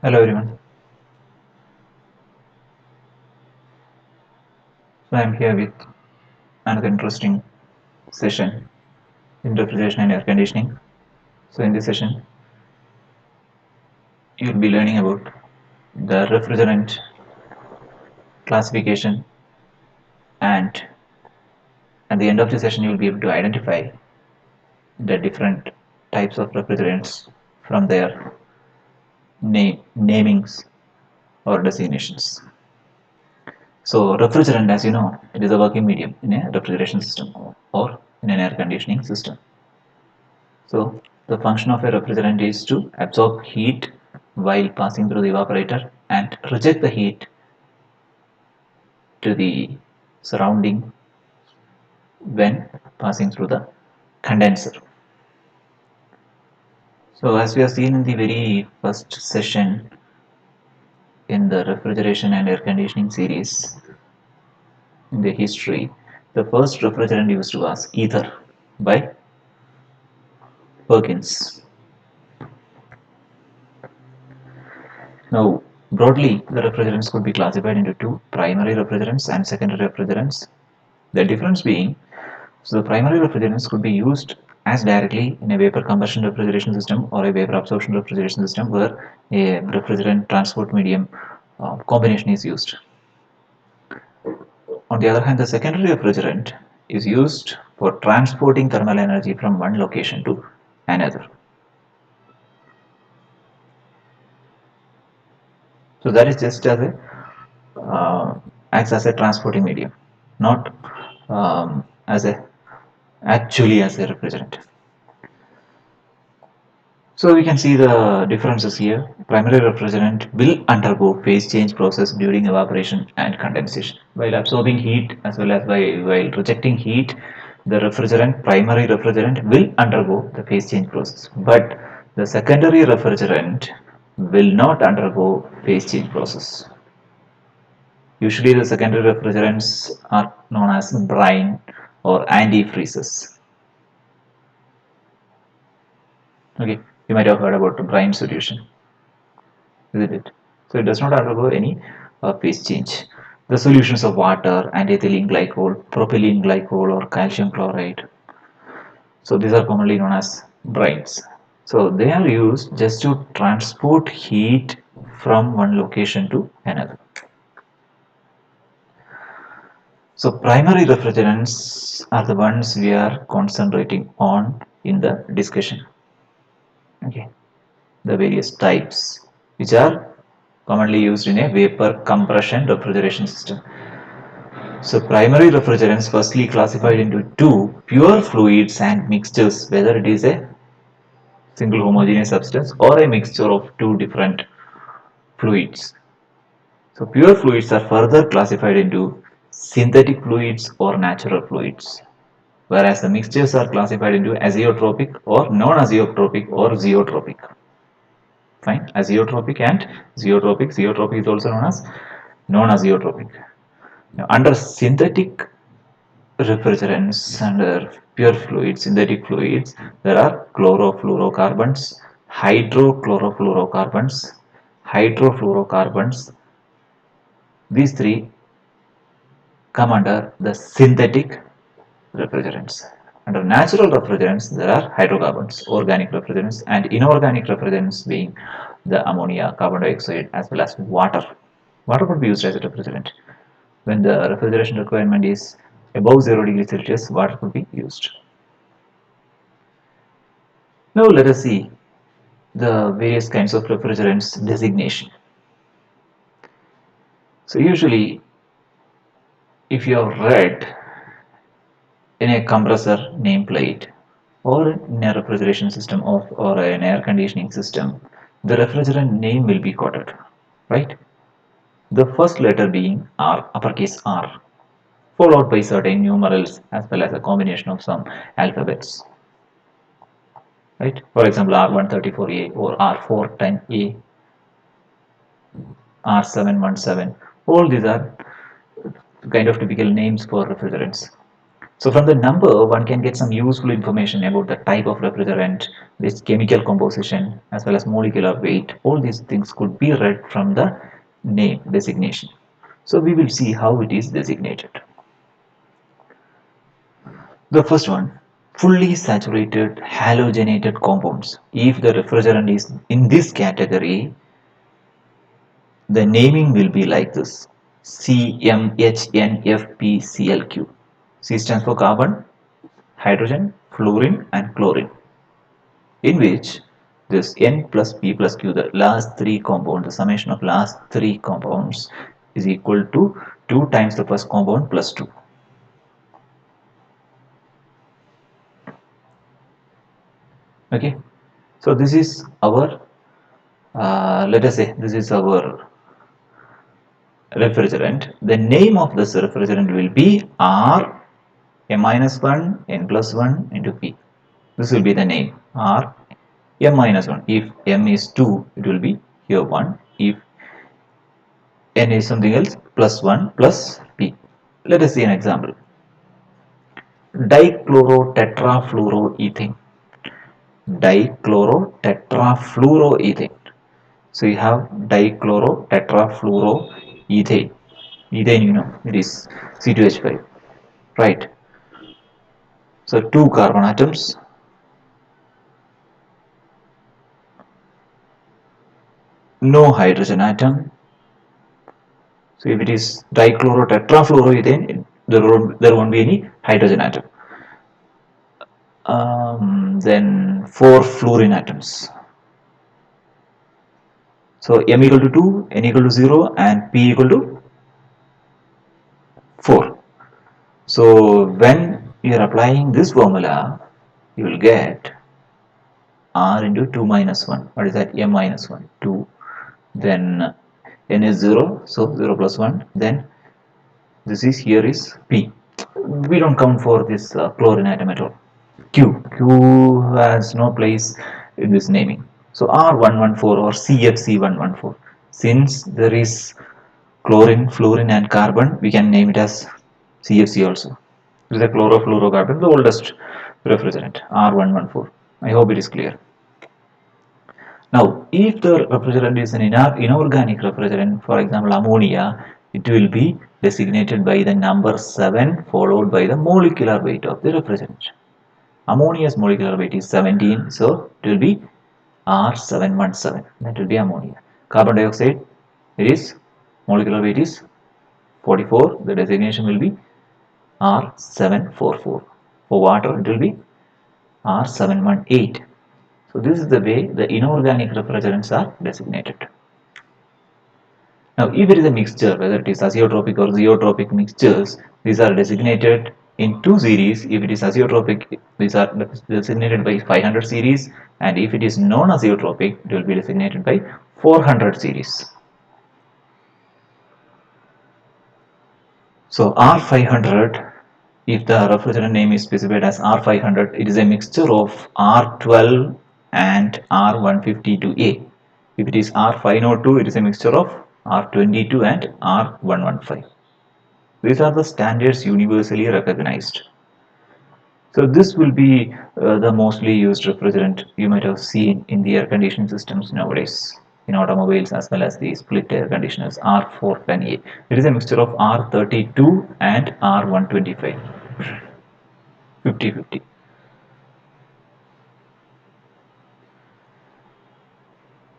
Hello everyone. So I'm here with another interesting session in refrigeration and air conditioning. So in this session, you'll be learning about the refrigerant classification, and at the end of the session you'll be able to identify the different types of refrigerants from their namings or designations. So refrigerant, as you know, it is a working medium in a refrigeration system or in an air conditioning system. So the function of a refrigerant is to absorb heat while passing through the evaporator and reject the heat to the surrounding when passing through the condenser. So as we have seen in the very first session in the refrigeration and air conditioning series in the history, the first refrigerant used was ether by Perkins. Now, broadly, the refrigerants could be classified into two: primary refrigerants and secondary refrigerants. The difference being, so the primary refrigerants could be used as directly in a vapor combustion refrigeration system or a vapor absorption refrigeration system where a refrigerant transport medium combination is used. On the other hand, the secondary refrigerant is used for transporting thermal energy from one location to another. So that is just as a acts as a transporting medium, not as a actually as a refrigerant. So we can see the differences here. Primary refrigerant will undergo phase change process during evaporation and condensation. While absorbing heat as well as while rejecting heat, the primary refrigerant will undergo the phase change process. But the secondary refrigerant will not undergo phase change process. Usually the secondary refrigerants are known as brine or antifreezes. Okay, you might have heard about the brine solution, isn't it? So it does not undergo any phase change. The solutions of water and ethylene glycol, propylene glycol, or calcium chloride. So these are commonly known as brines. So they are used just to transport heat from one location to another. So primary refrigerants are the ones we are concentrating on in the discussion. Okay, the various types which are commonly used in a vapor compression refrigeration system. So primary refrigerants firstly classified into two: pure fluids and mixtures, whether it is a single homogeneous substance or a mixture of two different fluids. So pure fluids are further classified into synthetic fluids or natural fluids, whereas the mixtures are classified into azeotropic or non-azeotropic or zeotropic. Fine, azeotropic and zeotropic. Zeotropic is also known as non-azeotropic. Now, under synthetic refrigerants, under pure fluids, synthetic fluids, there are chlorofluorocarbons, hydrochlorofluorocarbons, hydrofluorocarbons. These three come under the synthetic refrigerants. Under natural refrigerants, there are hydrocarbons, organic refrigerants, and inorganic refrigerants being the ammonia, carbon dioxide, as well as water. Water could be used as a refrigerant. When the refrigeration requirement is above 0 degrees Celsius, water could be used. Now let us see the various kinds of refrigerants designation. So usually, if you have read in a compressor nameplate or in a refrigeration system or an air conditioning system, the refrigerant name will be quoted, right? The first letter being R, uppercase R, followed by certain numerals as well as a combination of some alphabets, right? For example, R134A or R410A, R717. All these are kind of typical names for refrigerants. So from the number, one can get some useful information about the type of refrigerant, its chemical composition, as well as molecular weight. All these things could be read from the name designation. So we will see how it is designated. The first one, fully saturated halogenated compounds. If the refrigerant is in this category, the naming will be like this: CmHnFpClQ. C stands for carbon, hydrogen, fluorine, and chlorine, in which this N plus P plus Q, the last three compounds, the summation of last three compounds is equal to 2 times the first compound plus 2. Okay, so this is our, let us say, this is our refrigerant. The name of this refrigerant will be R M minus 1 N plus 1 into P. This will be the name R M minus 1. If M is 2, it will be here 1. If N is something else, plus 1 plus P. Let us see an example. Dichlorotetrafluoroethane. Dichlorotetrafluoroethane. So you have dichlorotetrafluoroethane. Ethane, you know, it is C2H5, right? So two carbon atoms, no hydrogen atom. So if it is dichlorotetrafluoroethane, there won't be any hydrogen atom. Then four fluorine atoms. So M equal to 2, N equal to 0, and P equal to 4. So when you are applying this formula, you will get R into 2 minus 1. What is that? M minus 1, 2. Then N is 0, so 0 plus 1. Then this is, here is P. We don't count for this chlorine atom at all. Q has no place in this naming. So R114 or CFC114. Since there is chlorine, fluorine, and carbon, we can name it as CFC also. This is a chlorofluorocarbon, the oldest refrigerant, R114. I hope it is clear. Now, if the refrigerant is an inorganic refrigerant, for example ammonia, it will be designated by the number 7 followed by the molecular weight of the refrigerant. Ammonia's molecular weight is 17, so it will be R717. That will be ammonia. Carbon dioxide, it is molecular weight is 44. The designation will be R744. For water, it will be R718. So this is the way the inorganic refrigerants are designated. Now, if it is a mixture, whether it is azeotropic or zeotropic mixtures, these are designated in two series. If it is azeotropic, these are designated by 500 series, and if it is non-azeotropic, it will be designated by 400 series. So R500, if the refrigerant name is specified as R500, it is a mixture of R12 and R152A. If it is R502, it is a mixture of R22 and R115. These are the standards universally recognized. So this will be the mostly used refrigerant you might have seen in the air conditioning systems nowadays, in automobiles as well as the split air conditioners R410A. It is a mixture of R32 and R125, 50-50.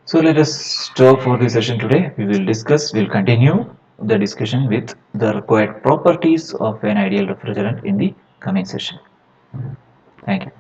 So let us stop for the session today. We'll continue the discussion with the required properties of an ideal refrigerant in the coming session. Thank you.